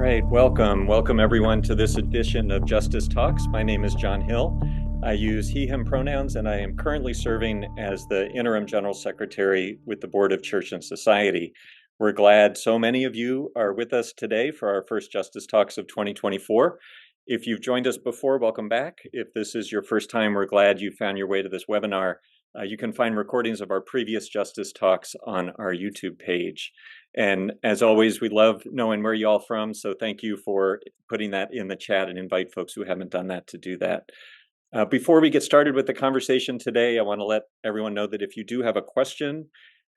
right, welcome everyone to this edition of Justice Talks. My name is John Hill. I use he, him pronouns, and I am currently serving as the Interim General Secretary with the Board of Church and Society. We're glad so many of you are with us today for our first Justice Talks of 2024. If you've joined us before, welcome back. If this is your first time, we're glad you found your way to this webinar. You can find recordings of our previous Justice Talks on our YouTube page. And as always, we love knowing where you all from, so thank you for putting that in the chat and invite folks who haven't done that to do that. Before we get started with the conversation today, I want to let everyone know that if you do have a question,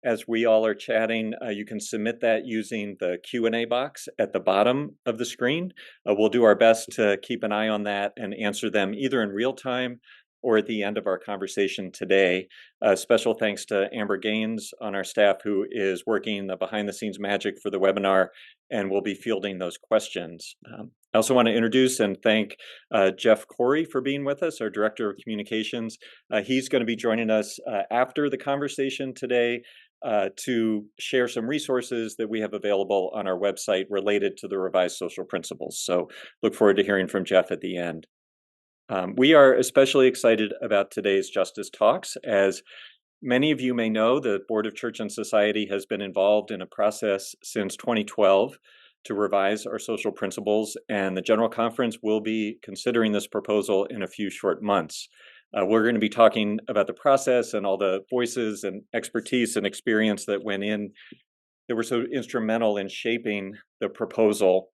as we all are chatting, you can submit that using the Q&A box at the bottom of the screen. We'll do our best to keep an eye on that and answer them either in real time or at the end of our conversation today. Special thanks to Amber Gaines on our staff, who is working the behind-the-scenes magic for the webinar and will be fielding those questions. I also want to introduce and thank Jeff Corey for being with us, our Director of Communications. He's going to be joining us after the conversation today to share some resources that we have available on our website related to the revised social principles. So look forward to hearing from Jeff at the end. We are especially excited about today's Justice Talks. As many of you may know, the Board of Church and Society has been involved in a process since 2012 to revise our social principles, and the General Conference will be considering this proposal in a few short months. We're going to be talking about the process and all the voices and expertise and experience that went in that were so instrumental in shaping the proposal.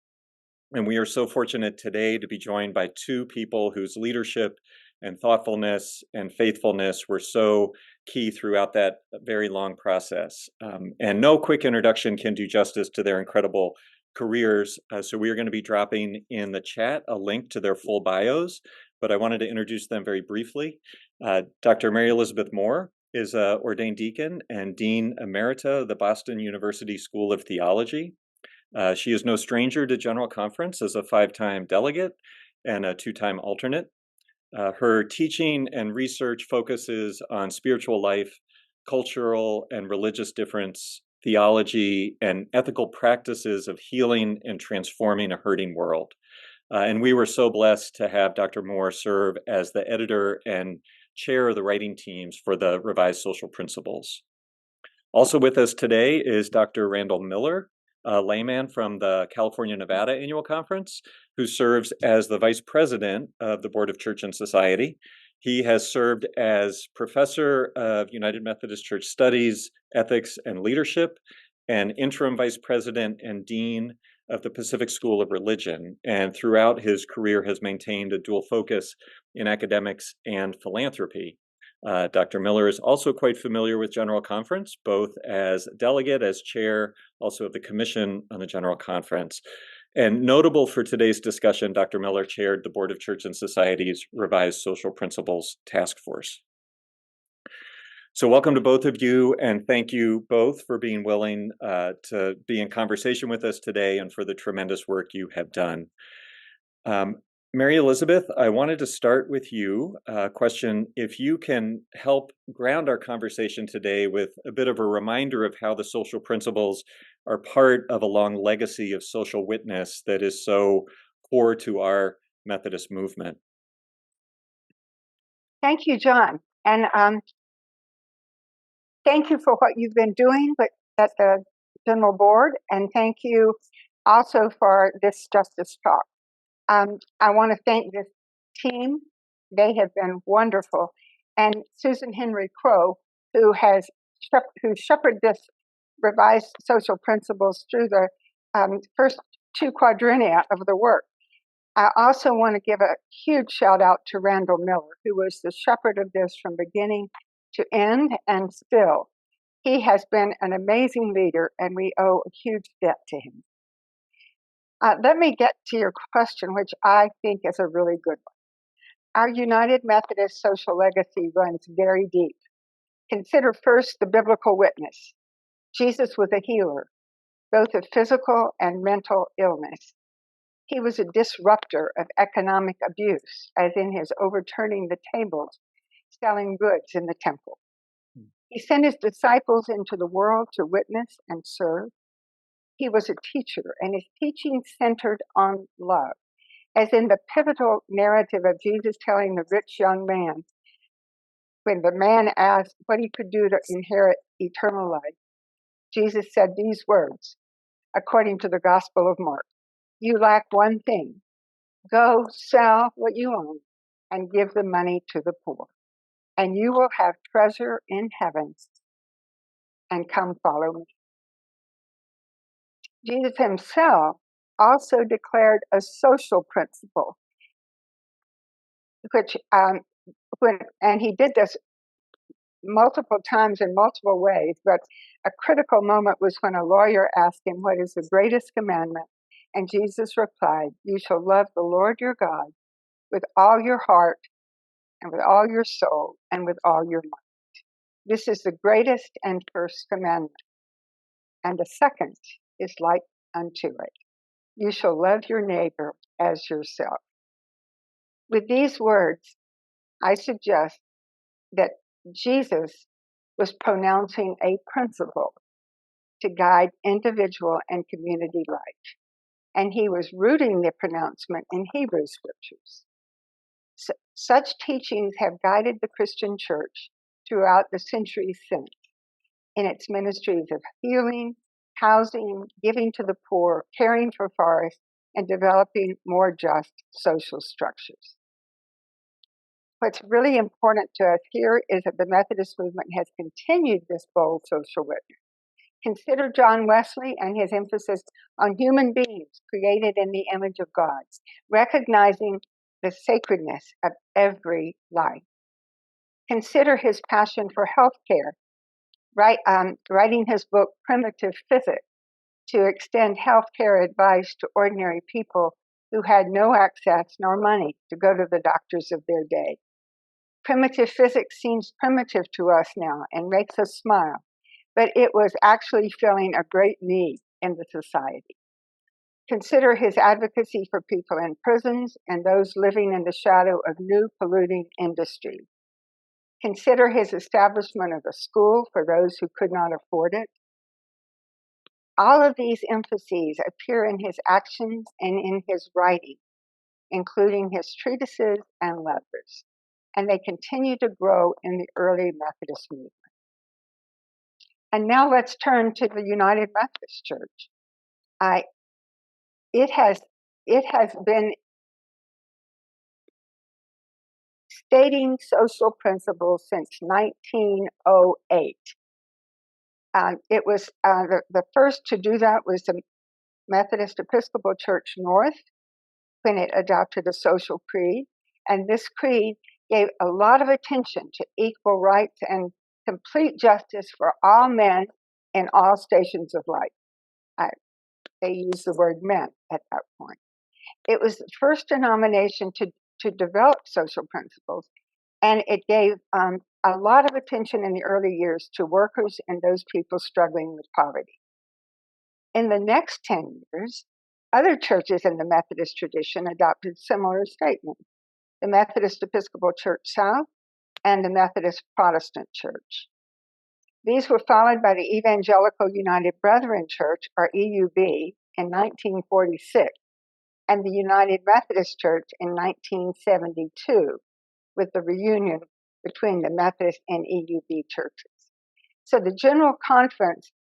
And we are so fortunate today to be joined by two people whose leadership and thoughtfulness and faithfulness were so key throughout that very long process. And no quick introduction can do justice to their incredible careers. So we are going to be dropping in the chat a link to their full bios, but I wanted to introduce them very briefly. Dr. Mary Elizabeth Moore is an ordained deacon and Dean Emerita of the Boston University School of Theology. She is no stranger to General Conference as a 5-time delegate and a 2-time alternate. Her teaching and research focuses on spiritual life, cultural and religious difference, theology, and ethical practices of healing and transforming a hurting world. And we were so blessed to have Dr. Moore serve as the editor and chair of the writing teams for the revised social principles. Also with us today is Dr. Randall Miller, a layman from the California-Nevada Annual Conference, who serves as the Vice President of the Board of Church and Society. He has served as Professor of United Methodist Church Studies, Ethics, and Leadership, and Interim Vice President and Dean of the Pacific School of Religion, and throughout his career has maintained a dual focus in academics and philanthropy. Dr. Miller is also quite familiar with General Conference, both as delegate, as chair, also of the Commission on the General Conference. And notable for today's discussion, Dr. Miller chaired the Board of Church and Society's Revised Social Principles Task Force. So welcome to both of you, and thank you both for being willing to be in conversation with us today and for the tremendous work you have done. Mary Elizabeth, I wanted to start with you. Question, if you can help ground our conversation today with a bit of a reminder of how the social principles are part of a long legacy of social witness that is so core to our Methodist movement. Thank you, John. And thank you for what you've been doing at the General Board, and thank you also for this Justice Talk. I want to thank this team. They have been wonderful. And Susan Henry Crow, who shepherded this revised social principles through the first 2 quadrennia of the work. I also want to give a huge shout out to Randall Miller, who was the shepherd of this from beginning to end, and still. He has been an amazing leader, and we owe a huge debt to him. Let me get to your question, which I think is a really good one. Our United Methodist social legacy runs very deep. Consider first the biblical witness. Jesus was a healer, both of physical and mental illness. He was a disruptor of economic abuse, as in his overturning the tables, selling goods in the temple. He sent his disciples into the world to witness and serve. He was a teacher, and his teaching centered on love. As in the pivotal narrative of Jesus telling the rich young man, when the man asked what he could do to inherit eternal life, Jesus said these words, according to the Gospel of Mark: "You lack one thing. Go sell what you own and give the money to the poor, and you will have treasure in heaven, and come follow me." Jesus himself also declared a social principle, which and he did this multiple times in multiple ways, but a critical moment was when a lawyer asked him, "What is the greatest commandment?" And Jesus replied, "You shall love the Lord your God with all your heart and with all your soul and with all your mind. This is the greatest and first commandment. And the second is like unto it. You shall love your neighbor as yourself." With these words, I suggest that Jesus was pronouncing a principle to guide individual and community life, and he was rooting the pronouncement in Hebrew scriptures. Such teachings have guided the Christian church throughout the centuries since in its ministries of healing, housing, giving to the poor, caring for forests, and developing more just social structures. What's really important to us here is that the Methodist movement has continued this bold social witness. Consider John Wesley and his emphasis on human beings created in the image of God, recognizing the sacredness of every life. Consider his passion for healthcare, writing his book, Primitive Physics, to extend healthcare advice to ordinary people who had no access nor money to go to the doctors of their day. Primitive physics seems primitive to us now and makes us smile, but it was actually filling a great need in the society. Consider his advocacy for people in prisons and those living in the shadow of new polluting industries. Consider his establishment of a school for those who could not afford it. All of these emphases appear in his actions and in his writing, including his treatises and letters, and they continue to grow in the early Methodist movement. And now let's turn to the United Methodist Church. It has been stating social principles since 1908. It was the first to do that was the Methodist Episcopal Church North when it adopted a social creed. And this creed gave a lot of attention to equal rights and complete justice for all men in all stations of life. They used the word men at that point. It was the first denomination to develop social principles, and it gave a lot of attention in the early years to workers and those people struggling with poverty. In the next 10 years, other churches in the Methodist tradition adopted similar statements: the Methodist Episcopal Church South and the Methodist Protestant Church. These were followed by the Evangelical United Brethren Church, or EUB, in 1946, and the United Methodist Church in 1972, with the reunion between the Methodist and EUB churches. So the General Conference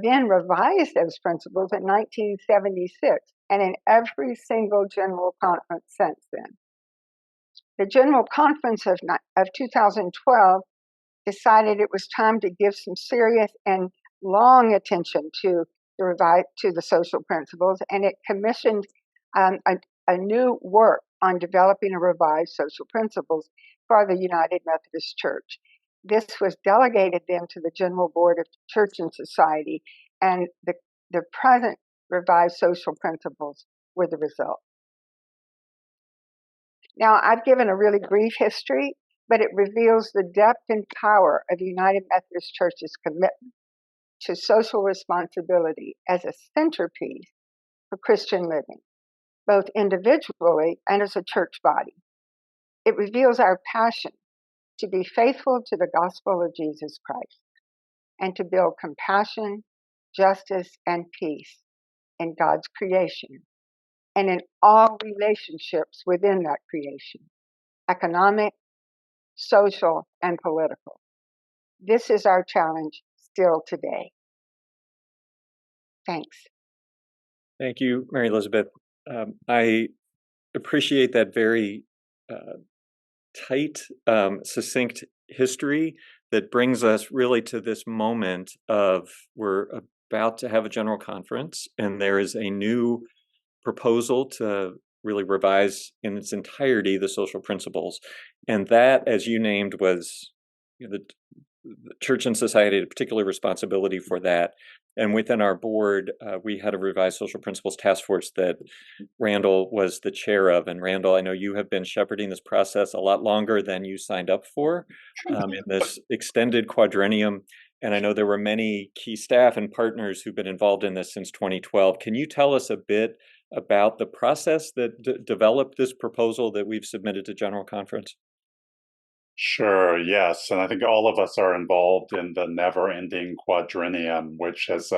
then revised those principles in 1976, and in every single General Conference since then. The General Conference of 2012 decided it was time to give some serious and long attention to the social principles, and it commissioned a new work on developing a revised social principles for the United Methodist Church. This was delegated then to the General Board of Church and Society, and the present revised social principles were the result. Now, I've given a really brief history, but it reveals the depth and power of the United Methodist Church's commitment to social responsibility as a centerpiece for Christian living, both individually and as a church body. It reveals our passion to be faithful to the gospel of Jesus Christ and to build compassion, justice, and peace in God's creation and in all relationships within that creation, economic, social, and political. This is our challenge still today. Thanks. Thank you, Mary Elizabeth. I appreciate that very tight, succinct history that brings us really to this moment of we're about to have a general conference, and there is a new proposal to really revise in its entirety the social principles. And that, as you named, was the church and society had a particular responsibility for that. And within our board, we had a revised social principles task force that Randall was the chair of. And Randall, I know you have been shepherding this process a lot longer than you signed up for in this extended quadrennium. And I know there were many key staff and partners who've been involved in this since 2012. Can you tell us a bit about the process that developed this proposal that we've submitted to General Conference? Sure, yes. And I think all of us are involved in the never-ending quadrennium, which has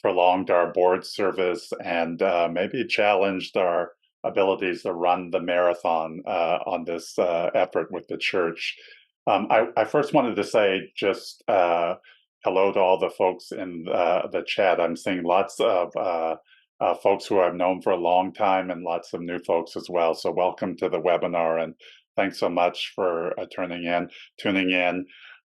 prolonged our board service and maybe challenged our abilities to run the marathon on this effort with the church. I first wanted to say just hello to all the folks in the chat. I'm seeing lots of folks who I've known for a long time and lots of new folks as well. So welcome to the webinar, and thanks so much for tuning in.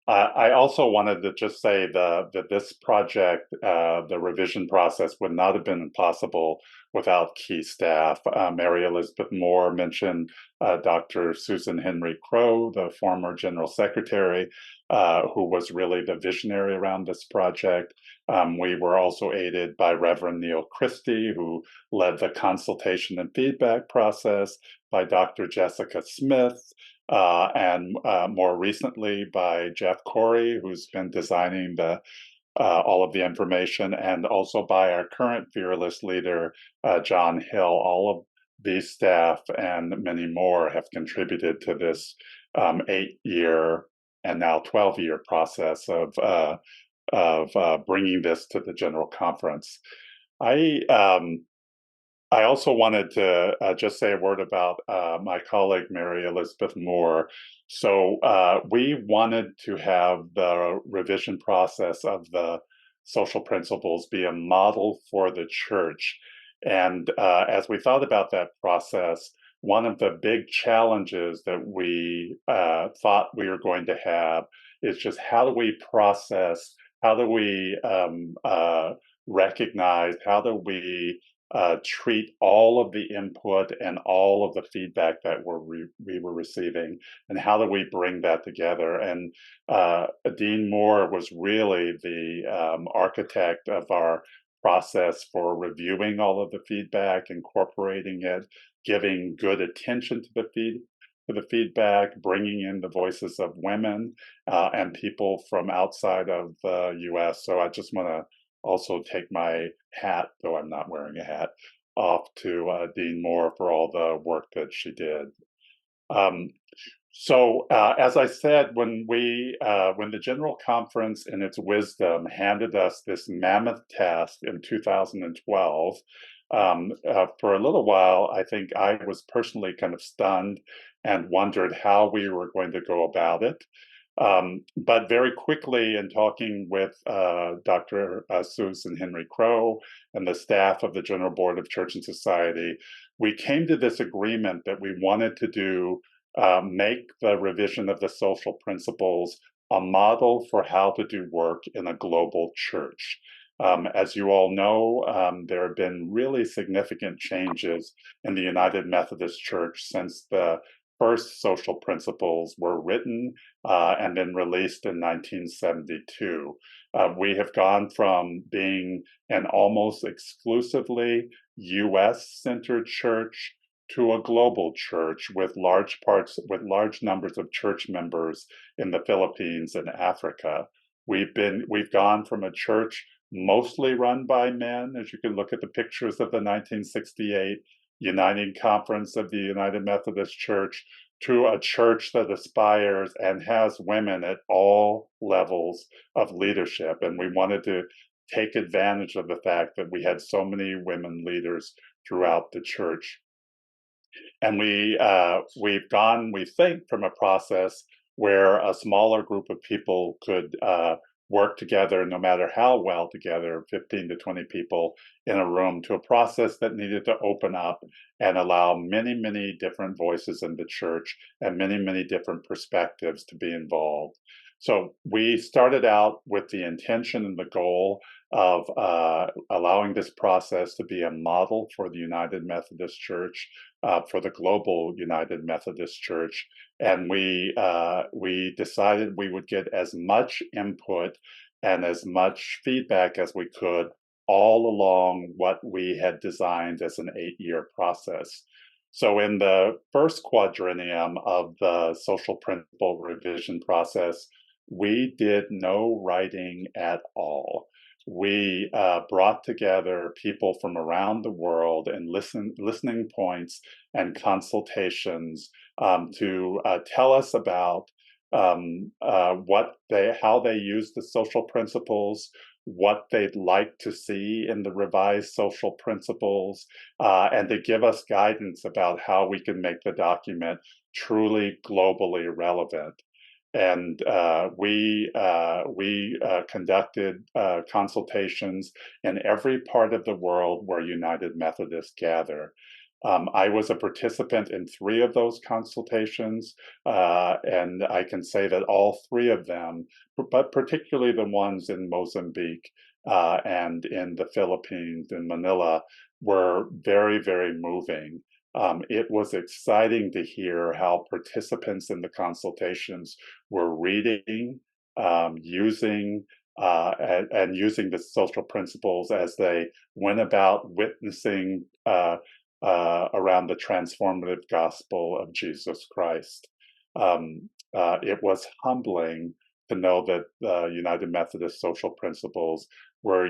I also wanted to just say that this project, the revision process, would not have been possible without key staff. Mary Elizabeth Moore mentioned Dr. Susan Henry Crow, the former General Secretary, who was really the visionary around this project. We were also aided by Reverend Neil Christie, who led the consultation and feedback process, by Dr. Jessica Smith, and more recently by Jeff Corey, who's been designing all of the information, and also by our current fearless leader, John Hill. All of these staff and many more have contributed to this 8-year and now 12-year process of bringing this to the General Conference. I also wanted to just say a word about my colleague, Mary Elizabeth Moore. So we wanted to have the revision process of the social principles be a model for the church. And as we thought about that process, one of the big challenges that we thought we were going to have is just how do we process, how do we recognize, how do we treat all of the input and all of the feedback that we were receiving, and how do we bring that together? And Dean Moore was really the architect of our process for reviewing all of the feedback, incorporating it, giving good attention to the feedback, bringing in the voices of women and people from outside of the U.S. So I just want to also take my hat, though I'm not wearing a hat, off to Dean Moore for all the work that she did. So as I said, when the General Conference in its wisdom handed us this mammoth task in 2012, for a little while, I think I was personally kind of stunned and wondered how we were going to go about it. But very quickly, in talking with Dr. Susan Henry Crow and the staff of the General Board of Church and Society, we came to this agreement that we wanted to make the revision of the social principles a model for how to do work in a global church. As you all know, there have been really significant changes in the United Methodist Church since the first social principles were written and then released in 1972. We have gone from being an almost exclusively US-centered church to a global church with large numbers of church members in the Philippines and Africa. We've gone from a church mostly run by men, as you can look at the pictures of the 1968 Uniting Conference of the United Methodist Church, to a church that aspires and has women at all levels of leadership. And we wanted to take advantage of the fact that we had so many women leaders throughout the church. And we've gone, we think, from a process where a smaller group of people could work together, no matter how well together, 15 to 20 people in a room, to a process that needed to open up and allow many, many different voices in the church and many, many different perspectives to be involved. So we started out with the intention and the goal of allowing this process to be a model for the United Methodist Church, for the global United Methodist Church. And we decided we would get as much input and as much feedback as we could all along what we had designed as an 8-year process. So in the first quadrennium of the social principle revision process, we did no writing at all. We brought together people from around the world and listening points and consultations to tell us about how they use the social principles, what they'd like to see in the revised social principles, and to give us guidance about how we can make the document truly globally relevant. And we conducted consultations in every part of the world where United Methodists gather. I was a participant in 3 of those consultations, and I can say that all 3 of them, but particularly the ones in Mozambique and in the Philippines, in Manila, were very, very moving. It was exciting to hear how participants in the consultations were reading, using the social principles as they went about witnessing around the transformative gospel of Jesus Christ. It was humbling to know that United Methodist social principles were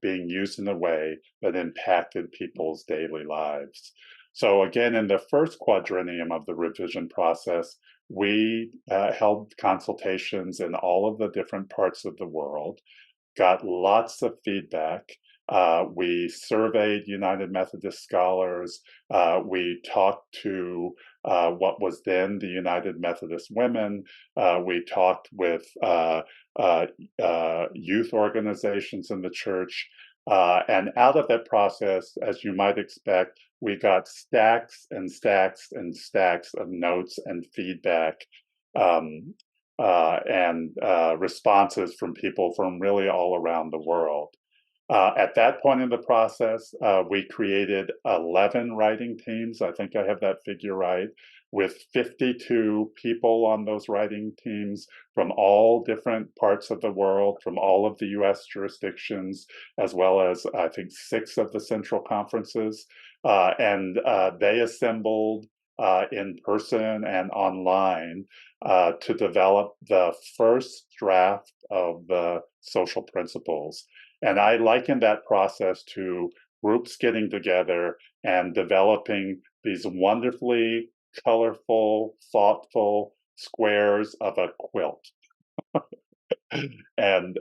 being used in a way that impacted people's daily lives. So again, in the first quadrennium of the revision process, we held consultations in all of the different parts of the world, got lots of feedback. We surveyed United Methodist scholars. We talked to what was then the United Methodist Women. We talked with youth organizations in the church. And out of that process, as you might expect, we got stacks and stacks and stacks of notes and feedback and responses from people from really all around the world. At that point in the process, we created 11 writing teams. I think I have that figure right, with 52 people on those writing teams from all different parts of the world, from all of the US jurisdictions, as well as I think 6 of the central conferences. And they assembled in person and online to develop the first draft of the social principles. And I liken that process to groups getting together and developing these wonderfully colorful, thoughtful squares of a quilt. And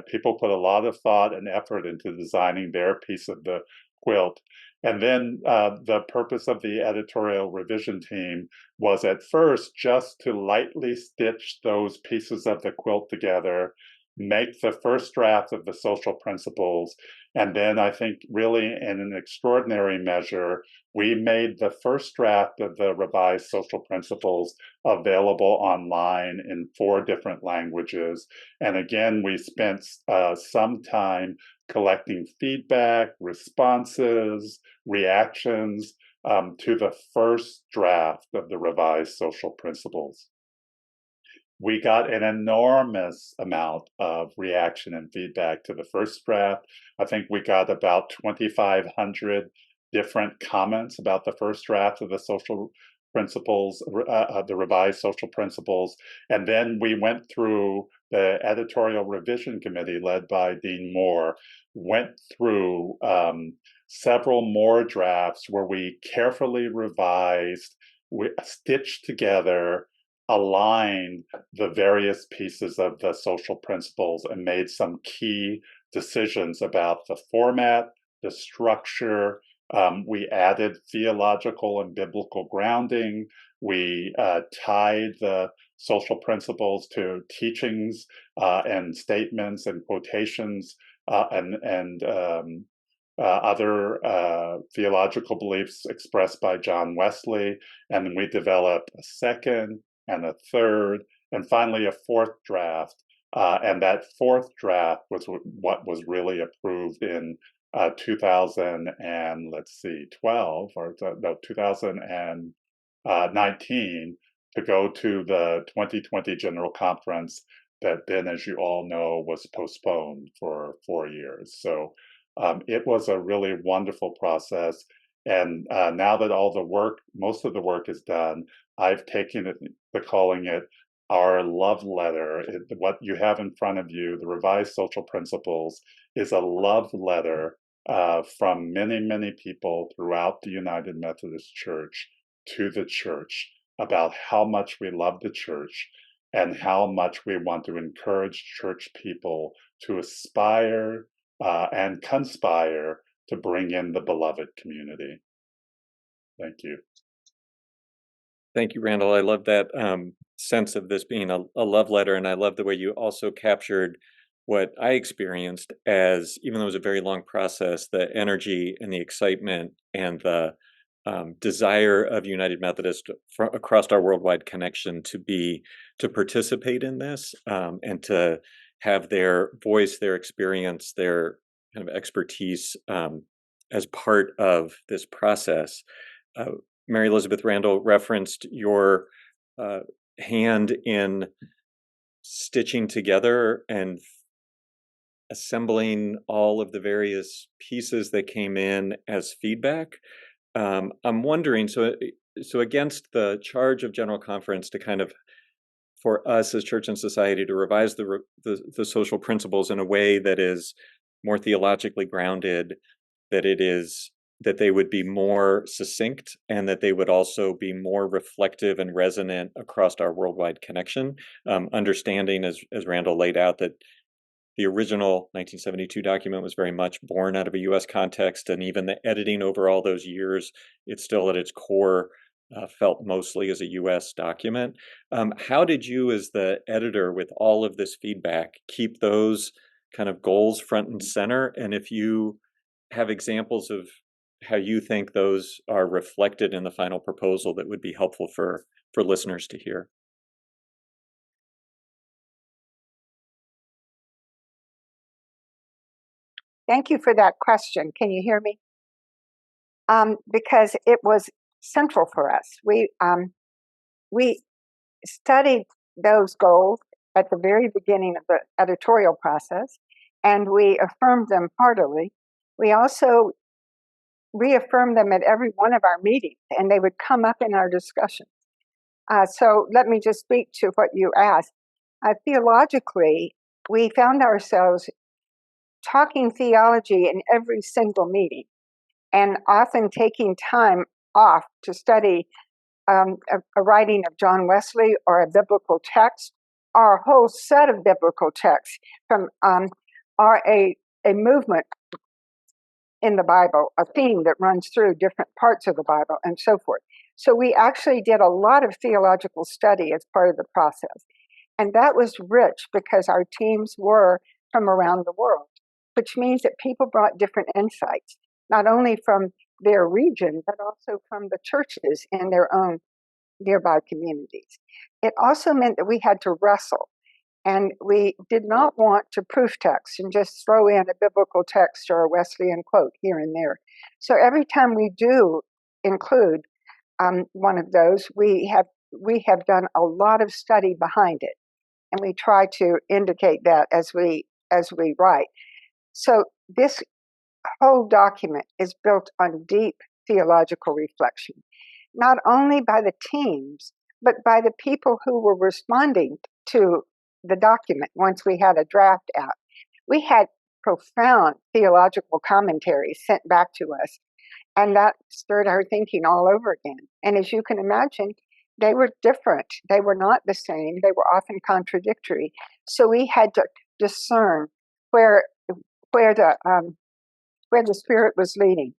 people put a lot of thought and effort into designing their piece of the quilt. And then the purpose of the editorial revision team was at first just to lightly stitch those pieces of the quilt together, make the first draft of the social principles, and then I think really in an extraordinary measure, we made the first draft of the revised social principles available online in 4 different languages. And again, we spent some time collecting feedback, responses, reactions to the first draft of the revised social principles. We got an enormous amount of reaction and feedback to the first draft. I think we got about 2,500 different comments about the first draft of the social principles, the revised social principles. And then we went through the editorial revision committee led by Dean Moore, went through several more drafts where we carefully revised, we stitched together aligned the various pieces of the social principles and made some key decisions about the format, the structure. We added theological and biblical grounding. We tied the social principles to teachings and statements and quotations and other theological beliefs expressed by John Wesley. And then we developed a second and a third, and finally a fourth draft. And that fourth draft was what was really approved in 2000 and 12 or no 2019 to go to the 2020 General Conference that then, as you all know, was postponed for 4 years. So it was a really wonderful process. And now that most of the work is done, I've taken it to calling it our love letter. What you have in front of you, the revised social principles, is a love letter from many, many people throughout the United Methodist Church to the church about how much we love the church and how much we want to encourage church people to aspire and conspire to bring in the beloved community. Thank you. Thank you, Randall. I love that sense of this being a love letter, and I love the way you also captured what I experienced as, even though it was a very long process, the energy and the excitement and the desire of United Methodist across our worldwide connection to participate in this and to have their voice, their experience, their kind of expertise as part of this process. Mary Elizabeth Randall referenced your hand in stitching together and assembling all of the various pieces that came in as feedback. I'm wondering, so against the charge of General Conference to kind of, for us as Church and Society, to revise the social principles in a way that is more theologically grounded, that they would be more succinct, and that they would also be more reflective and resonant across our worldwide connection, understanding, as Randall laid out, that the original 1972 document was very much born out of a U.S. context, and even the editing over all those years, it's still at its core felt mostly as a U.S. document. How did you, as the editor, with all of this feedback, keep those kind of goals front and center? And if you have examples of how you think those are reflected in the final proposal, that would be helpful for listeners to hear. Thank you for that question. Can you hear me? Because it was central for us. We studied those goals at the very beginning of the editorial process, and we affirmed them heartily. We also reaffirmed them at every one of our meetings, and they would come up in our discussions. So let me just speak to what you asked. Theologically, we found ourselves talking theology in every single meeting, and often taking time off to study a writing of John Wesley or a biblical text or a whole set of biblical texts from or a movement in the Bible, a theme that runs through different parts of the Bible and so forth. So we actually did a lot of theological study as part of the process. And that was rich because our teams were from around the world, which means that people brought different insights, not only from their region, but also from the churches in their own nearby communities. It also meant that we had to wrestle, and we did not want to proof text and just throw in a biblical text or a Wesleyan quote here and there. So every time we do include one of those, we have done a lot of study behind it, and we try to indicate that as we write. So this whole document is built on deep theological reflection, not only by the teams, but by the people who were responding to the document once we had a draft out. We had profound theological commentaries sent back to us, and that stirred our thinking all over again. And as you can imagine, They were different. They were not the same. They were often contradictory. So we had to discern where the Spirit was leading,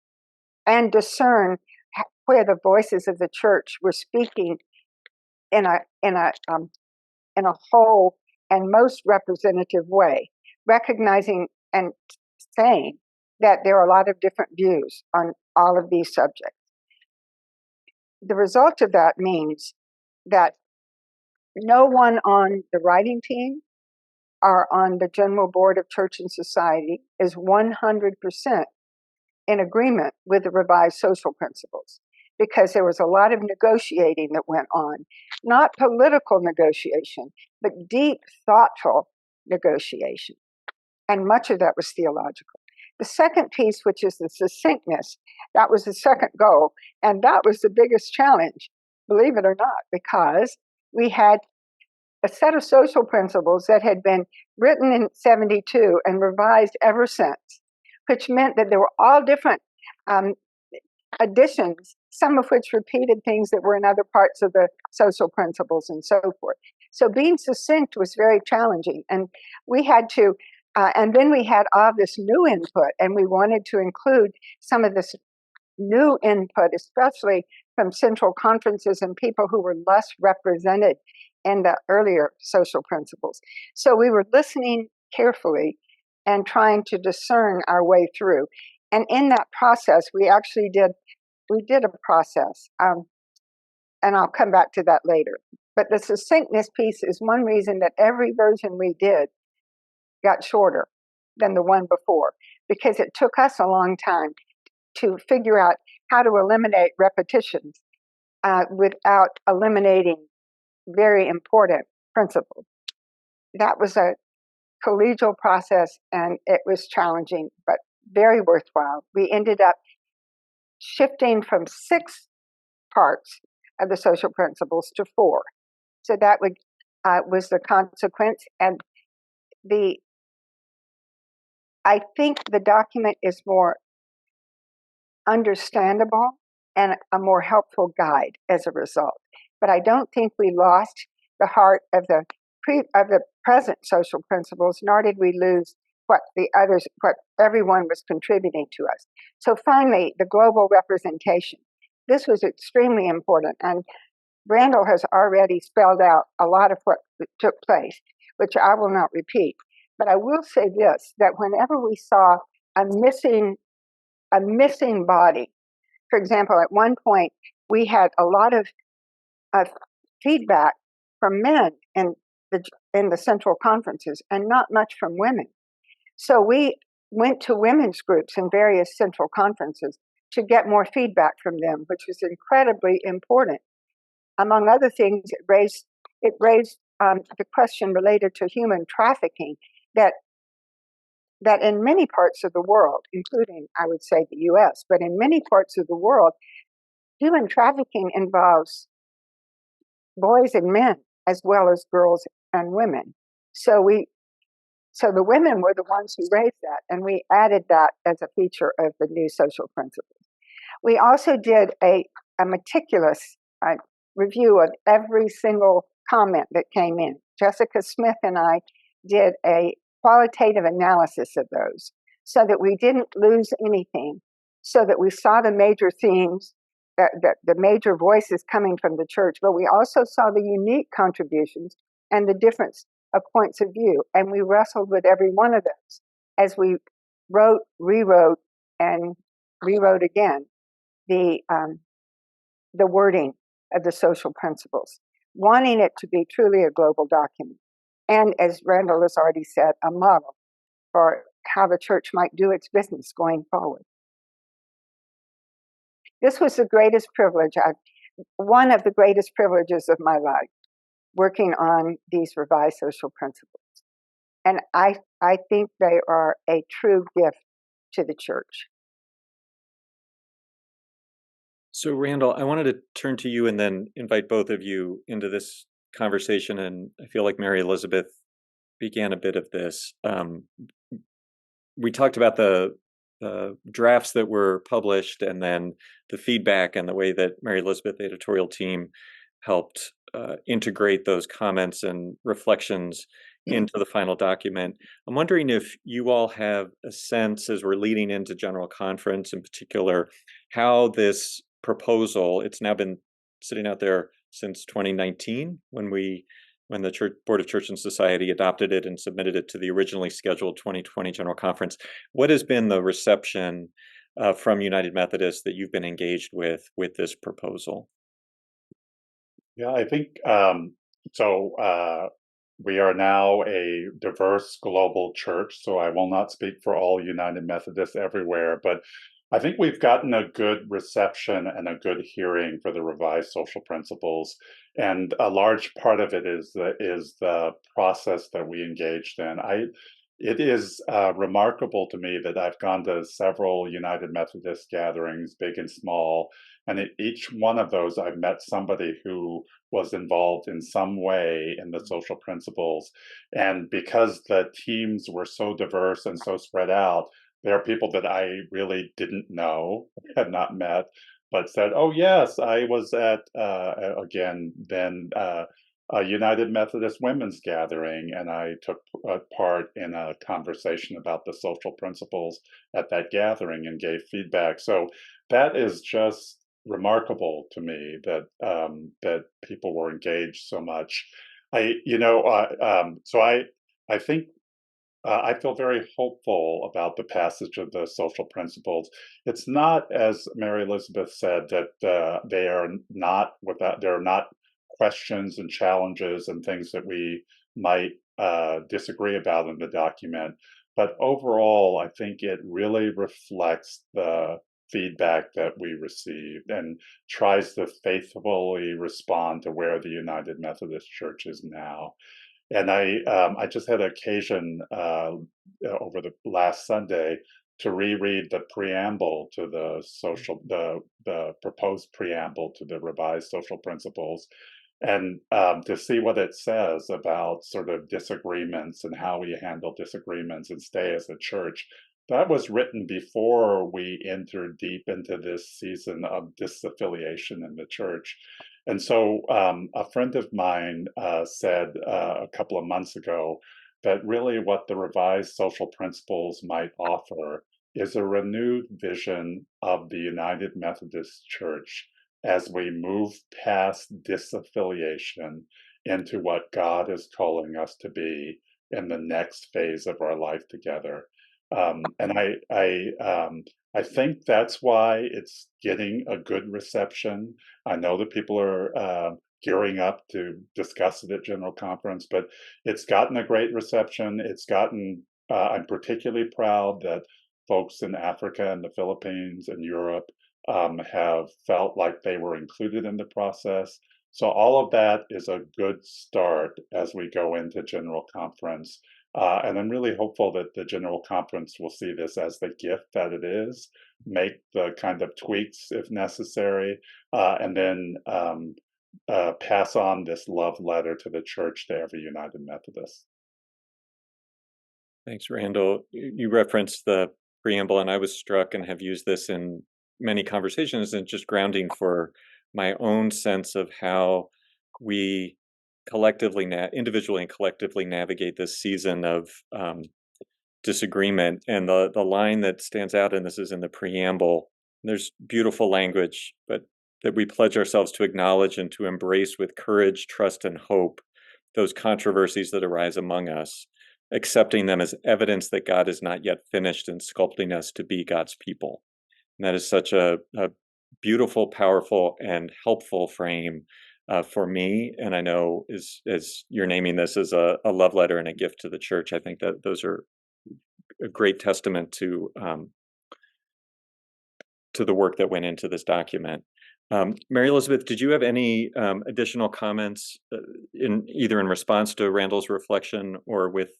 and discern where the voices of the church were speaking in a whole and most representative way, recognizing and saying that there are a lot of different views on all of these subjects. The result of that means that no one on the writing team or on the General Board of Church and Society is 100% in agreement with the revised social principles, because there was a lot of negotiating that went on, not political negotiation, but deep, thoughtful negotiation. And much of that was theological. The second piece, which is the succinctness, that was the second goal. And that was the biggest challenge, believe it or not, because we had a set of social principles that had been written in 72 and revised ever since, which meant that there were all different additions, some of which repeated things that were in other parts of the social principles and so forth. So being succinct was very challenging. And we had to, and then we had all this new input, and we wanted to include some of this new input, especially from central conferences and people who were less represented in the earlier social principles. So we were listening carefully and trying to discern our way through. And in that process, we did a process, and I'll come back to that later. But the succinctness piece is one reason that every version we did got shorter than the one before, because it took us a long time to figure out how to eliminate repetitions without eliminating very important principles. That was a collegial process, and it was challenging, but very worthwhile. We ended up shifting from 6 parts of the social principles to 4. So that was the consequence. And I think the document is more understandable and a more helpful guide as a result. But I don't think we lost the heart of the present social principles, nor did we lose what everyone was contributing to us. So finally, the global representation. This was extremely important, and Randall has already spelled out a lot of what took place, which I will not repeat. But I will say this, that whenever we saw a missing body, for example, at one point, we had a lot of feedback from men in the central conferences and not much from women. So we went to women's groups in various central conferences to get more feedback from them, which was incredibly important. Among other things, it raised the question related to human trafficking, that in many parts of the world, including, I would say, the US, but in many parts of the world, human trafficking involves boys and men as well as girls and women. So the women were the ones who raised that, and we added that as a feature of the new social principles. We also did a meticulous review of every single comment that came in. Jessica Smith and I did a qualitative analysis of those so that we didn't lose anything, so that we saw the major themes, the major voices coming from the church, but we also saw the unique contributions and the difference of points of view. And we wrestled with every one of those as we wrote, rewrote, and rewrote again the wording of the social principles, wanting it to be truly a global document. And as Randall has already said, a model for how the church might do its business going forward. This was the greatest privilege, one of the greatest privileges of my life, working on these revised social principles. And I think they are a true gift to the church. So Randall, I wanted to turn to you and then invite both of you into this conversation. And I feel like Mary Elizabeth began a bit of this. We talked about the drafts that were published and then the feedback and the way that Mary Elizabeth, the editorial team, helped integrate those comments and reflections into the final document. I'm wondering if you all have a sense, as we're leading into General Conference in particular, how this proposal, it's now been sitting out there since 2019 when the Board of Church and Society adopted it and submitted it to the originally scheduled 2020 General Conference. What has been the reception from United Methodist that you've been engaged with this proposal? Yeah, I think so. We are now a diverse global church, so I will not speak for all United Methodists everywhere, but I think we've gotten a good reception and a good hearing for the revised social principles, and a large part of it is the process that we engaged in. It is remarkable to me that I've gone to several United Methodist gatherings, big and small, and at each one of those I've met somebody who was involved in some way in the social principles. And because the teams were so diverse and so spread out, there are people that I really didn't know, had not met, but said, "Oh yes, I was at again then a United Methodist Women's Gathering, and I took part in a conversation about the social principles at that gathering and gave feedback." So that is just remarkable to me that people were engaged so much. I think I feel very hopeful about the passage of the social principles. It's not, as Mary Elizabeth said, that they are not without. There are not questions and challenges and things that we might disagree about in the document. But overall, I think it really reflects the feedback that we received and tries to faithfully respond to where the United Methodist Church is now. And I just had occasion over the last Sunday to reread the preamble to the proposed preamble to the revised social principles, and to see what it says about sort of disagreements and how we handle disagreements and stay as a church. That was written before we entered deep into this season of disaffiliation in the church. And so a friend of mine said a couple of months ago that really what the revised social principles might offer is a renewed vision of the United Methodist Church as we move past disaffiliation into what God is calling us to be in the next phase of our life together. And I think that's why it's getting a good reception. I know that people are gearing up to discuss it at General Conference, but it's gotten a great reception. I'm particularly proud that folks in Africa and the Philippines and Europe have felt like they were included in the process. So all of that is a good start as we go into General Conference. And I'm really hopeful that the General Conference will see this as the gift that it is, make the kind of tweaks if necessary, and then pass on this love letter to the church to every United Methodist. Thanks, Randall. You referenced the preamble, and I was struck and have used this in many conversations and just grounding for my own sense of how we individually and collectively navigate this season of disagreement. And the line that stands out, and this is in the preamble, there's beautiful language, but that we pledge ourselves to acknowledge and to embrace with courage, trust, and hope those controversies that arise among us, accepting them as evidence that God is not yet finished in sculpting us to be God's people. And that is such a beautiful, powerful, and helpful frame for me. And I know as you're naming this as a love letter and a gift to the church, I think that those are a great testament to the work that went into this document. Mary Elizabeth, did you have any additional comments either in response to Randall's reflection or with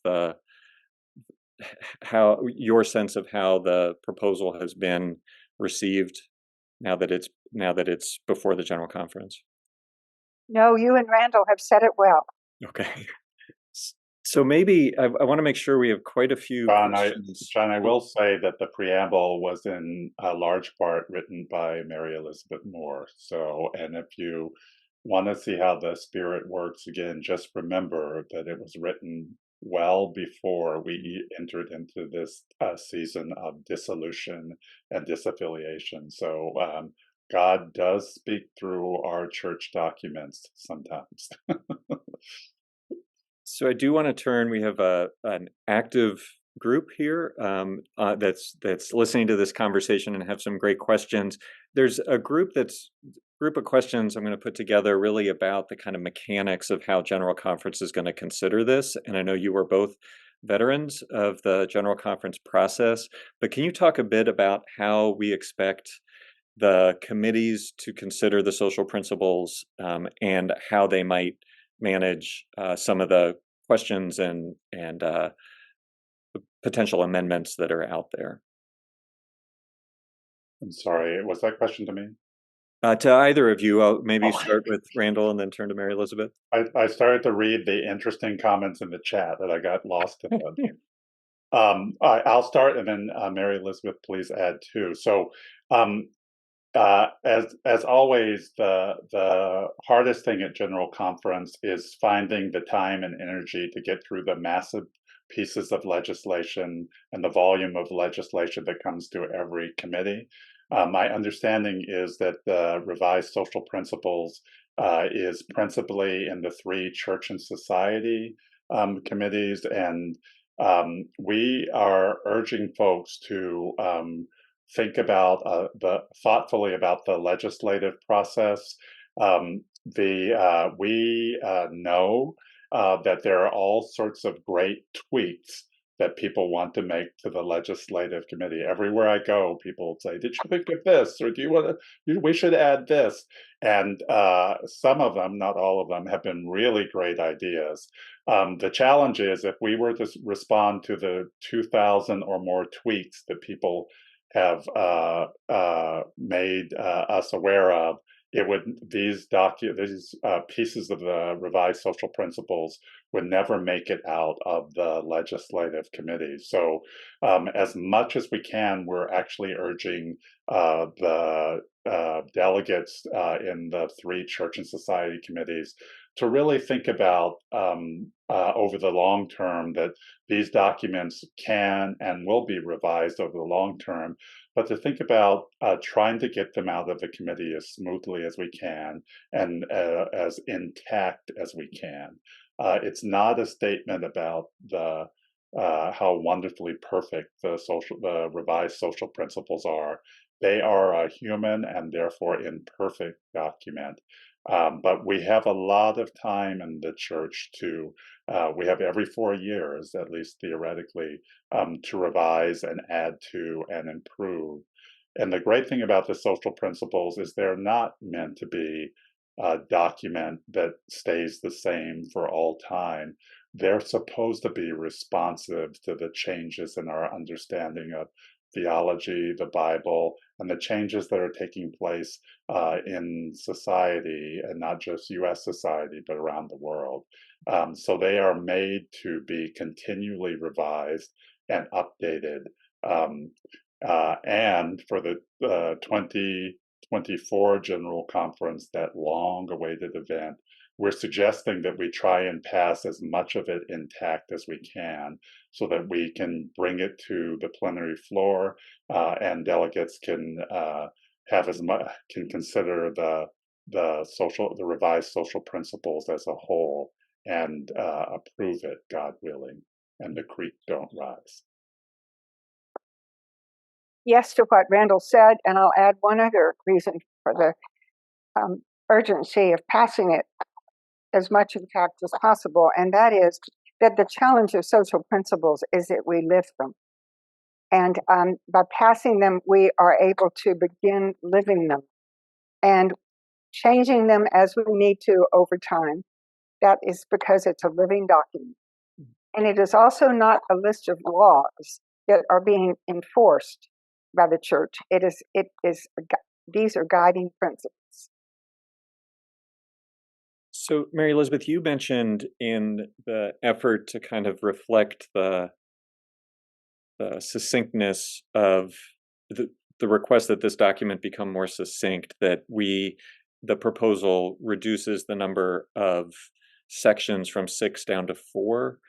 how your sense of how the proposal has been received now that it's before the General Conference? No, you and Randall have said it well. Okay. So maybe I want to make sure we have quite a few questions. John, I will say that the preamble was in a large part written by Mary Elizabeth Moore. So, and if you want to see how the Spirit works again, just remember that it was written well before we entered into this season of dissolution and disaffiliation. So God does speak through our church documents sometimes. So I do want to turn. We have an active group here that's listening to this conversation and have some great questions. There's a group of questions I'm going to put together really about the kind of mechanics of how General Conference is going to consider this. And I know you were both veterans of the General Conference process, but can you talk a bit about how we expect the committees to consider the social principles and how they might manage some of the questions and potential amendments that are out there? I'm sorry, was that question to me? To either of you, I'll maybe start with Randall and then turn to Mary Elizabeth. I started to read the interesting comments in the chat that I got lost in them. I'll start, and then Mary Elizabeth, please add too. So, as always, the hardest thing at General Conference is finding the time and energy to get through the massive pieces of legislation and the volume of legislation that comes to every committee. My understanding is that the revised social principles is principally in the 3 church and society committees, and we are urging folks to think about thoughtfully about the legislative process. We know that there are all sorts of great tweaks that people want to make to the legislative committee. Everywhere I go, people say, "Did you think of this?" Or "Do you want to? We should add this." And some of them, not all of them, have been really great ideas. The challenge is if we were to respond to the 2,000 or more tweaks that people have made us aware of, it would these pieces of the revised social principles would never make it out of the legislative committee. So, as much as we can, we're actually urging the delegates in the 3 church and society committees to really think about over the long term that these documents can and will be revised over the long term, but to think about trying to get them out of the committee as smoothly as we can and as intact as we can. It's not a statement about the how wonderfully perfect the revised social principles are. They are a human and therefore imperfect document. But we have a lot of time in the church to, we have every 4 years, at least theoretically, to revise and add to and improve. And the great thing about the social principles is they're not meant to be a document that stays the same for all time. They're supposed to be responsive to the changes in our understanding of theology, the Bible, and the changes that are taking place in society, and not just US society, but around the world. So they are made to be continually revised and updated. Um, and for the 2024 General Conference, that long-awaited event, we're suggesting that we try and pass as much of it intact as we can so that we can bring it to the plenary floor and delegates can have as much, can consider the revised social principles as a whole and approve it, God willing, and the creek don't rise. Yes to what Randall said, and I'll add one other reason for the urgency of passing it as much intact as possible, and that is that the challenge of social principles is that we live them. And by passing them, we are able to begin living them and changing them as we need to over time. That is because it's a living document. And it is also not a list of laws that are being enforced by the church. These are guiding principles. So, Mary Elizabeth, you mentioned in the effort to kind of reflect the succinctness of the request that this document become more succinct, that we the proposal reduces the number of sections from 6 down to 4.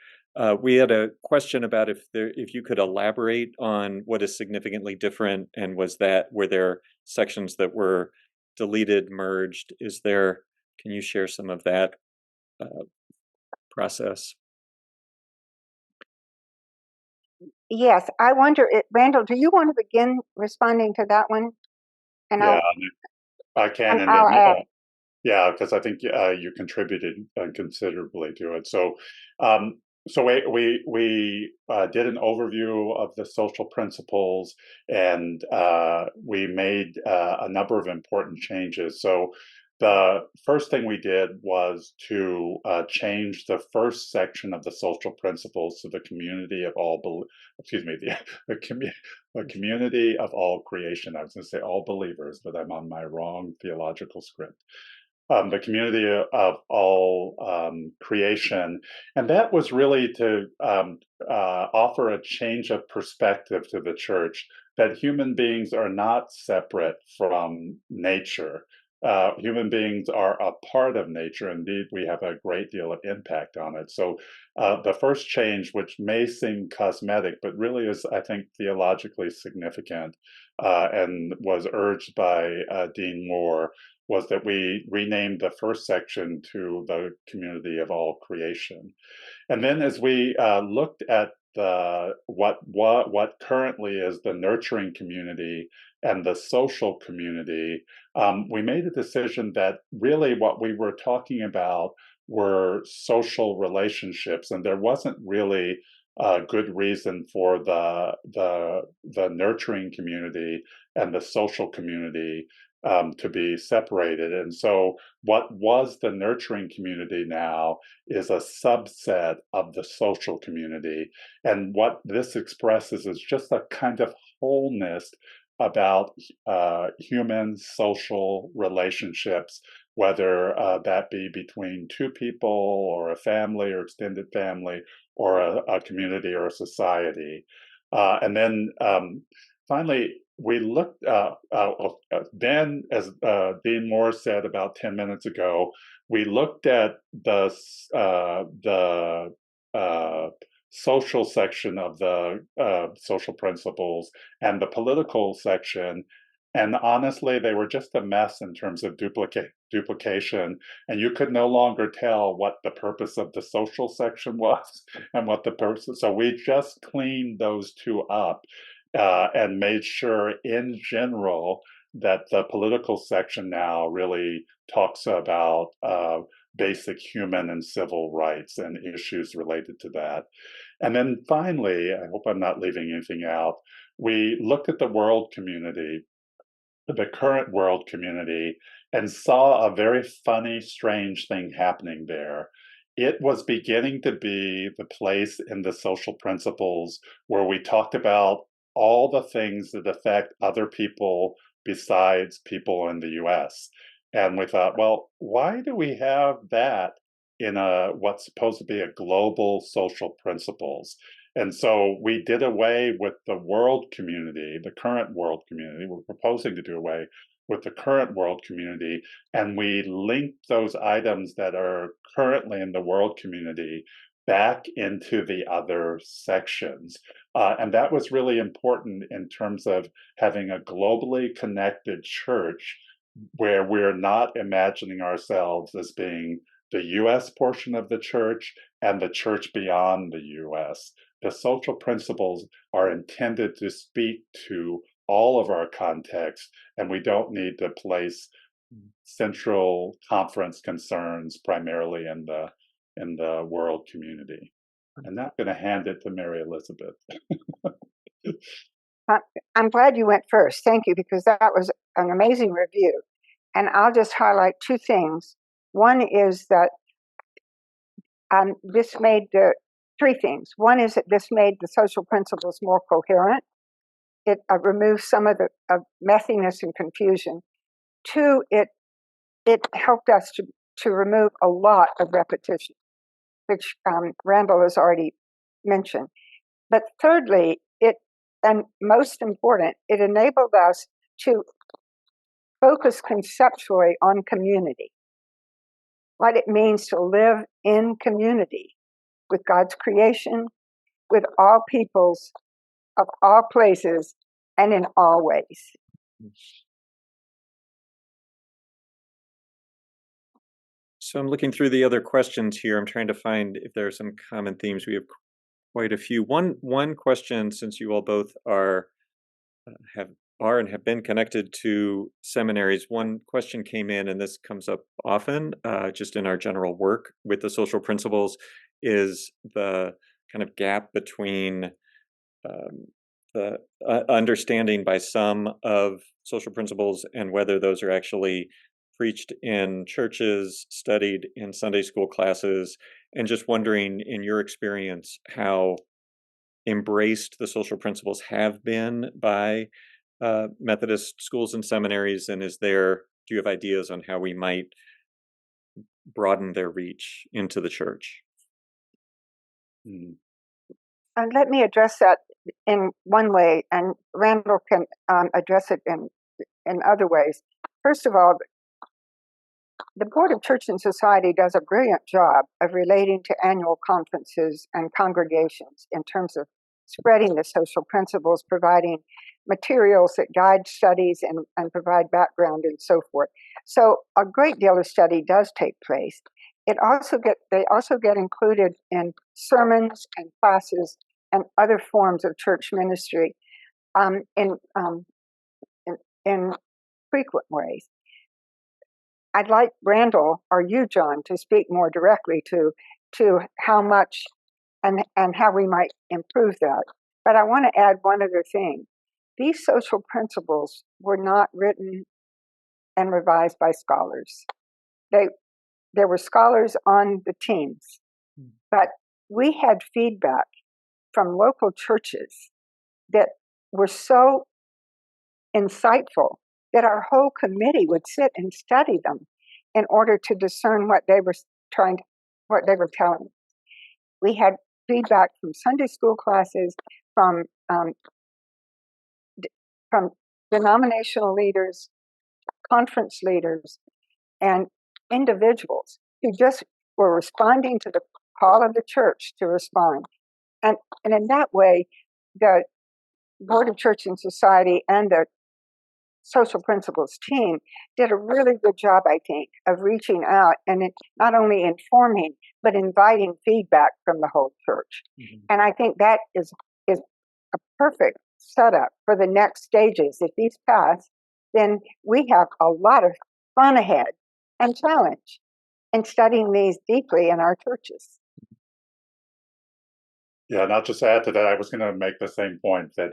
We had a question about if you could elaborate on what is significantly different, and were there sections that were deleted, merged? Can you share some of that process? Yes, I wonder, Randall, do you want to begin responding to that one? And Yeah, I can, and I'll maybe add. yeah, because I think you contributed considerably to it. Um, so we did an overview of the social principles, and we made a number of important changes. So the first thing we did was to change the first section of the social principles to the community of all. Excuse me, the community of all creation. I was going to say all believers, but I'm on my wrong theological script. The community of all creation. And that was really to offer a change of perspective to the church, that human beings are not separate from nature. Human beings are a part of nature. Indeed, we have a great deal of impact on it. So the first change, which may seem cosmetic, but really is, I think, theologically significant, and was urged by Dean Moore, was that we renamed the first section to the community of all creation. And then as we looked at what currently is the nurturing community and the social community, we made a decision that really what we were talking about were social relationships, and there wasn't really a good reason for the nurturing community and the social community to be separated. And so what was the nurturing community now is a subset of the social community. And what this expresses is just a kind of wholeness about human social relationships, whether that be between two people or a family or extended family or a community or a society. And then finally, we looked then, as Dean Moore said about 10 minutes ago, we looked at the social section of the social principles and the political section, and honestly, they were just a mess in terms of duplication, and you could no longer tell what the purpose of the social section was and what the purpose. So we just cleaned those two up and made sure, in general, that the political section now really talks about basic human and civil rights and issues related to that. And then finally, I hope I'm not leaving anything out, we looked at the world community, the current world community, and saw a very funny, strange thing happening there. It was beginning to be the place in the social principles where we talked about all the things that affect other people besides people in the US. And we thought, well, why do we have that in what's supposed to be a global social principles? And so we did away with the world community, the current world community. We're proposing to do away with the current world community, and we linked those items that are currently in the world community back into the other sections. And that was really important in terms of having a globally connected church where we're not imagining ourselves as being the US portion of the church and the church beyond the US. The social principles are intended to speak to all of our contexts, and we don't need to place central conference concerns primarily in the world community. I'm not going to hand it to Mary Elizabeth. I'm glad you went first. Thank you, because that was an amazing review. And I'll just highlight two things. One is that this made three things. One is that this made the social principles more coherent. It removed some of the messiness and confusion. Two, it helped us to remove a lot of repetition, which Randall has already mentioned. But thirdly, and most important, it enabled us to focus conceptually on community, what it means to live in community with God's creation, with all peoples of all places and in all ways. So I'm looking through the other questions here. I'm trying to find if there are some common themes. We have quite a few. One question, since you all both are and have been connected to seminaries, one question came in, and this comes up often, just in our general work with the social principles, is the kind of gap between the understanding by some of social principles and whether those are actually preached in churches, studied in Sunday school classes, and just wondering, in your experience, how embraced the social principles have been by Methodist schools and seminaries, and do you have ideas on how we might broaden their reach into the church? And let me address that in one way, and Randall can address it in other ways. First of all, the Board of Church and Society does a brilliant job of relating to annual conferences and congregations in terms of spreading the social principles, providing materials that guide studies and provide background and so forth. So a great deal of study does take place. They also get included in sermons and classes and other forms of church ministry in frequent ways. I'd like Randall or you, John, to speak more directly to how much and how we might improve that. But I want to add one other thing. These social principles were not written and revised by scholars. There were scholars on the teams, but we had feedback from local churches that were so insightful that our whole committee would sit and study them in order to discern what they were telling. We had feedback from Sunday school classes, from denominational leaders, conference leaders, and individuals who just were responding to the call of the church to respond. And in that way, the Board of Church and Society and the social principles team did a really good job, I think, of reaching out and not only informing, but inviting feedback from the whole church. Mm-hmm. And I think that is a perfect setup for the next stages. If these pass, then we have a lot of fun ahead and challenge in studying these deeply in our churches. Yeah, and I'll just add to that, I was going to make the same point that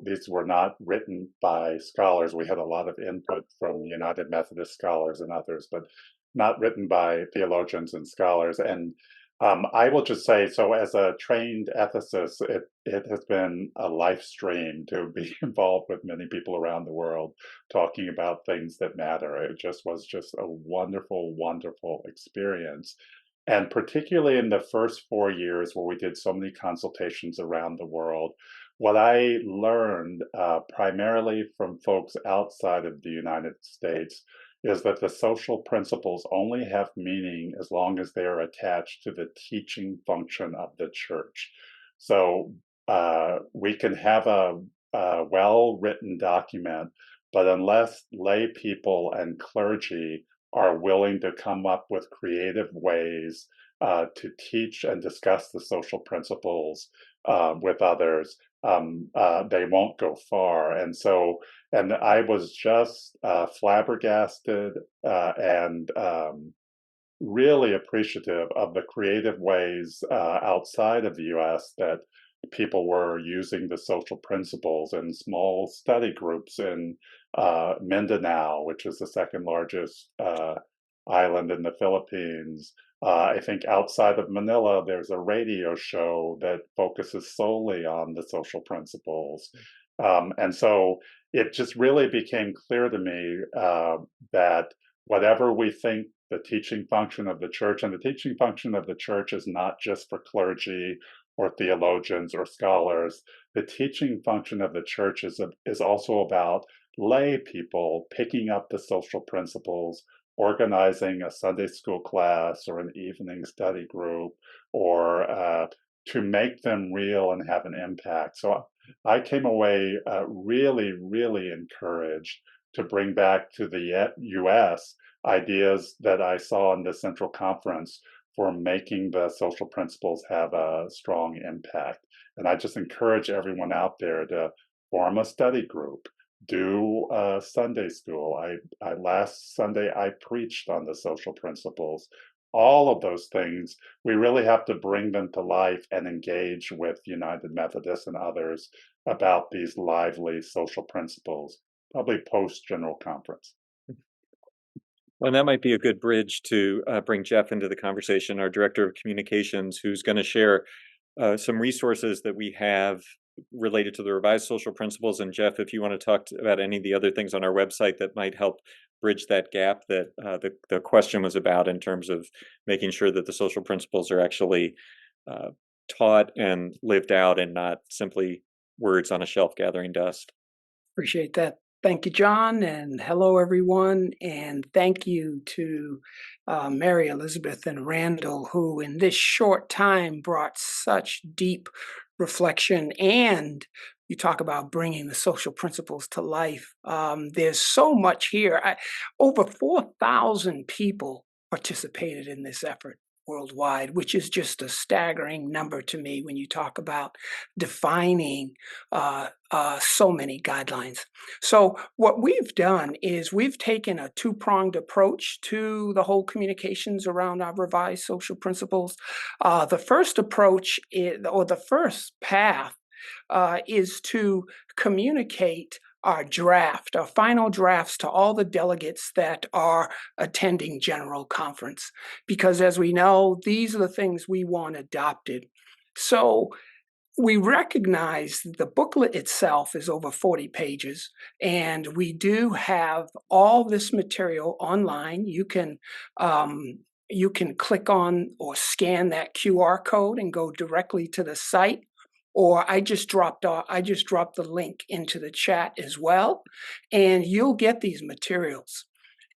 these were not written by scholars. We had a lot of input from United Methodist scholars and others, but not written by theologians and scholars. And I will just say, so as a trained ethicist, it has been a life stream to be involved with many people around the world talking about things that matter. It was just a wonderful, wonderful experience. And particularly in the first 4 years where we did so many consultations around the world, what I learned primarily from folks outside of the United States is that the social principles only have meaning as long as they are attached to the teaching function of the church. So we can have a well-written document, but unless lay people and clergy are willing to come up with creative ways to teach and discuss the social principles with others, they won't go far. And I was just flabbergasted and really appreciative of the creative ways outside of the US that people were using the social principles in small study groups in Mindanao, which is the second largest island in the Philippines. I think outside of Manila, there's a radio show that focuses solely on the social principles. And so it just really became clear to me that whatever we think the teaching function of the church, and the teaching function of the church is not just for clergy or theologians or scholars. The teaching function of the church is also about lay people picking up the social principles, organizing a Sunday school class or an evening study group, or to make them real and have an impact. So I came away really, really encouraged to bring back to the US ideas that I saw in the Central Conference for making the social principles have a strong impact. And I just encourage everyone out there to form a study group, do Sunday school. I last Sunday I preached on the social principles. All of those things, we really have to bring them to life and engage with United Methodists and others about these lively social principles, probably post General Conference. Well, that might be a good bridge to bring Jeff into the conversation, our Director of Communications, who's going to share some resources that we have related to the revised social principles. And Jeff, if you want to talk about any of the other things on our website that might help bridge that gap that the question was about in terms of making sure that the social principles are actually taught and lived out and not simply words on a shelf gathering dust. Appreciate that. Thank you, John, and hello, everyone. And thank you to Mary Elizabeth and Randall, who in this short time brought such deep reflection. And you talk about bringing the social principles to life. There's so much here. Over 4,000 people participated in this effort worldwide, which is just a staggering number to me when you talk about defining so many guidelines. So what we've done is we've taken a two-pronged approach to the whole communications around our revised social principles. The first approach or the first path is to communicate our final drafts to all the delegates that are attending General Conference. Because as we know, these are the things we want adopted. So we recognize the booklet itself is over 40 pages, and we do have all this material online. You can click on or scan that QR code and go directly to the site. Or I just dropped the link into the chat as well, and you'll get these materials.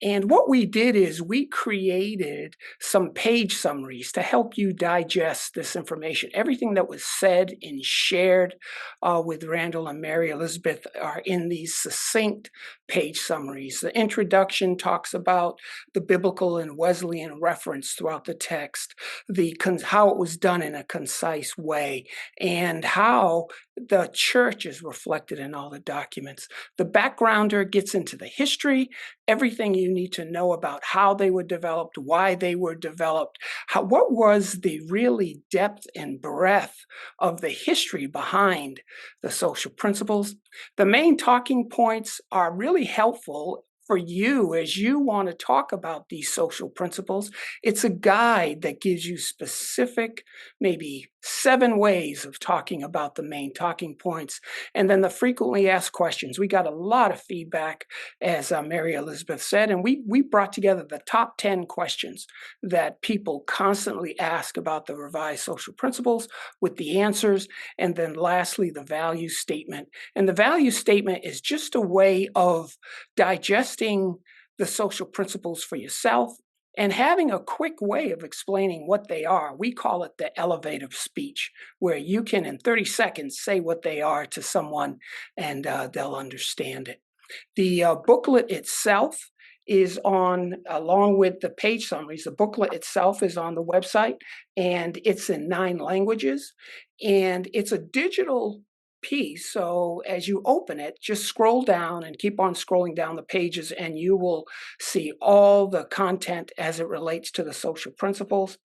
And what we did is we created some page summaries to help you digest this information. Everything that was said and shared with Randall and Mary Elizabeth are in these succinct page summaries. The introduction talks about the biblical and Wesleyan reference throughout the text, how it was done in a concise way, and how the church is reflected in all the documents. The backgrounder gets into the history, everything you need to know about how they were developed, why they were developed, what was the really depth and breadth of the history behind the social principles. The main talking points are really helpful for you as you want to talk about these social principles. It's a guide that gives you specific, maybe 7 ways of talking about the main talking points. And then the frequently asked questions. We got a lot of feedback, as Mary Elizabeth said, and we brought together the top 10 questions that people constantly ask about the revised social principles with the answers. And then lastly, the value statement. And the value statement is just a way of digesting the social principles for yourself and having a quick way of explaining what they are. We call it the elevator speech, where you can, in 30 seconds, say what they are to someone and they'll understand it. The booklet itself is along with the page summaries, the booklet itself is on the website, and it's in 9 languages, and it's a digital piece. So as you open it, just scroll down and keep on scrolling down the pages, and you will see all the content as it relates to the social principles.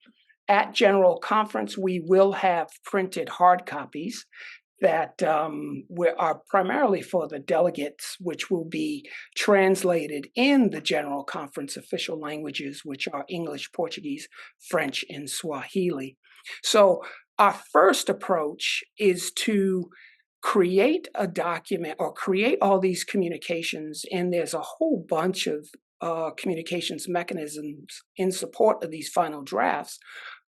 At General Conference, we will have printed hard copies that are primarily for the delegates, which will be translated in the General Conference official languages, which are English, Portuguese, French, and Swahili. So our first approach is to create a document or create all these communications, and there's a whole bunch of communications mechanisms in support of these final drafts.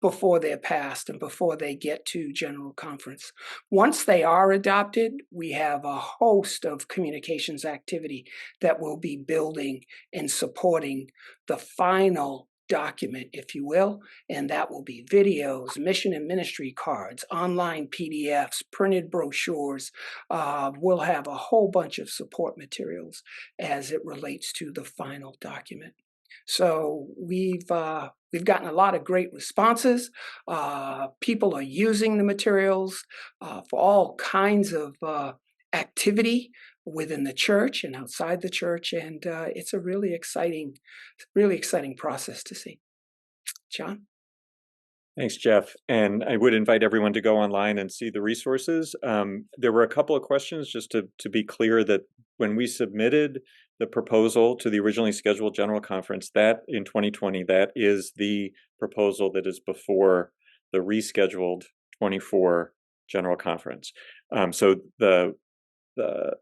before they're passed and before they get to General Conference. Once they are adopted, we have a host of communications activity that will be building and supporting the final document, if you will, and that will be videos, mission and ministry cards, online PDFs, printed brochures. We'll have a whole bunch of support materials as it relates to the final document. So we've gotten a lot of great responses. People are using the materials for all kinds of activity within the church and outside the church, and it's a really exciting process to see. John? Thanks, Jeff. And I would invite everyone to go online and see the resources. There were a couple of questions, just to be clear that when we submitted the proposal to the originally scheduled General Conference, that in 2020, that is the proposal that is before the rescheduled 24 General Conference. So the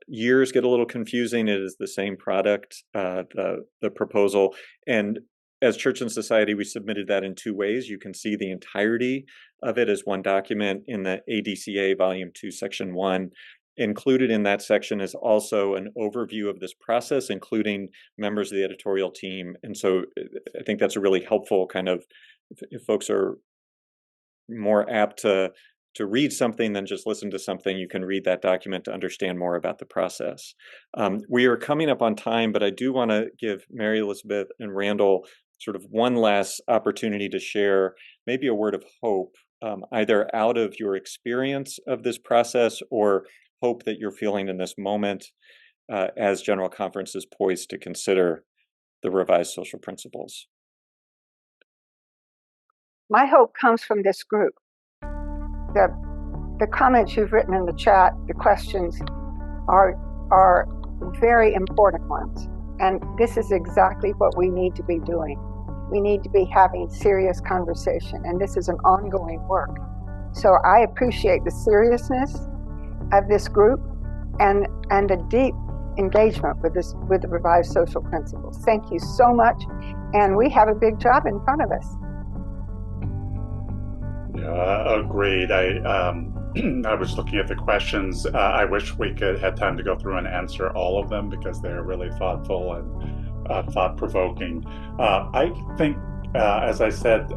years get a little confusing. It is the same product, the proposal. And as Church and Society, we submitted that in two ways. You can see the entirety of it as one document in the ADCA Volume 2, Section 1. Included in that section is also an overview of this process, including members of the editorial team. And so I think that's a really helpful kind of, if folks are more apt to read something than just listen to something, you can read that document to understand more about the process. We are coming up on time, but I do want to give Mary Elizabeth and Randall sort of one last opportunity to share maybe a word of hope, either out of your experience of this process or hope that you're feeling in this moment as General Conference is poised to consider the revised social principles. My hope comes from this group. The comments you've written in the chat, the questions are very important ones. And this is exactly what we need to be doing. We need to be having serious conversation, and this is an ongoing work. So I appreciate the seriousness of this group and the deep engagement with the revised social principles. Thank you so much, and we have a big job in front of us. Agreed. I was looking at the questions. I wish we had time to go through and answer all of them because they're really thoughtful and thought-provoking. I think, as I said,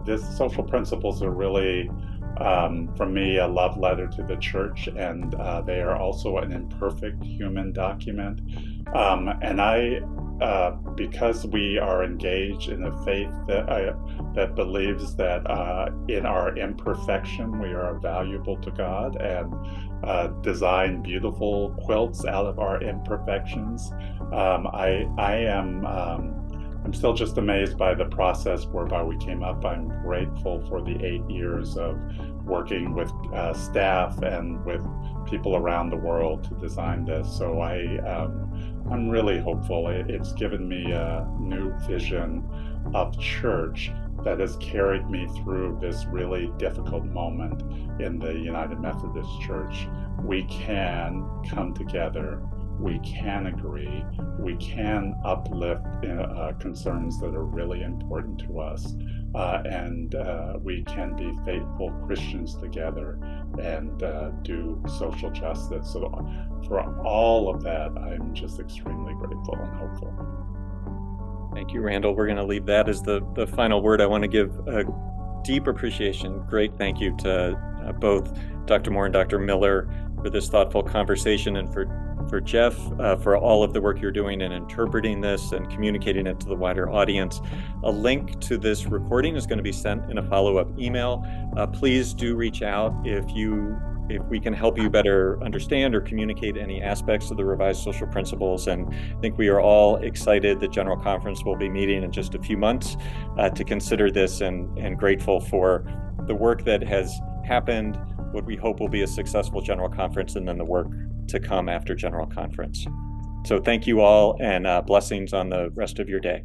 these social principles are really, for me, a love letter to the church, and they are also an imperfect human document. Because we are engaged in a faith that believes that in our imperfection we are valuable to God and design beautiful quilts out of our imperfections, I'm still just amazed by the process whereby we came up. I'm grateful for the 8 years of working with staff and with people around the world to design this. So I'm really hopeful. It's given me a new vision of church that has carried me through this really difficult moment in the United Methodist Church. We can come together. We can agree. We can uplift concerns that are really important to us. And we can be faithful Christians together and do social justice. So for all of that, I'm just extremely grateful and hopeful. Thank you, Randall. We're going to leave that as the final word. I want to give a deep appreciation, great thank you to both Dr. Moore and Dr. Miller for this thoughtful conversation, and for Jeff for all of the work you're doing in interpreting this and communicating it to the wider audience. A link to this recording is going to be sent in a follow-up email. Please do reach out if we can help you better understand or communicate any aspects of the revised social principles. And I think we are all excited that General Conference will be meeting in just a few months to consider this, and grateful for the work that has happened, what we hope will be a successful General Conference, and then the work to come after General Conference. So thank you all, and blessings on the rest of your day.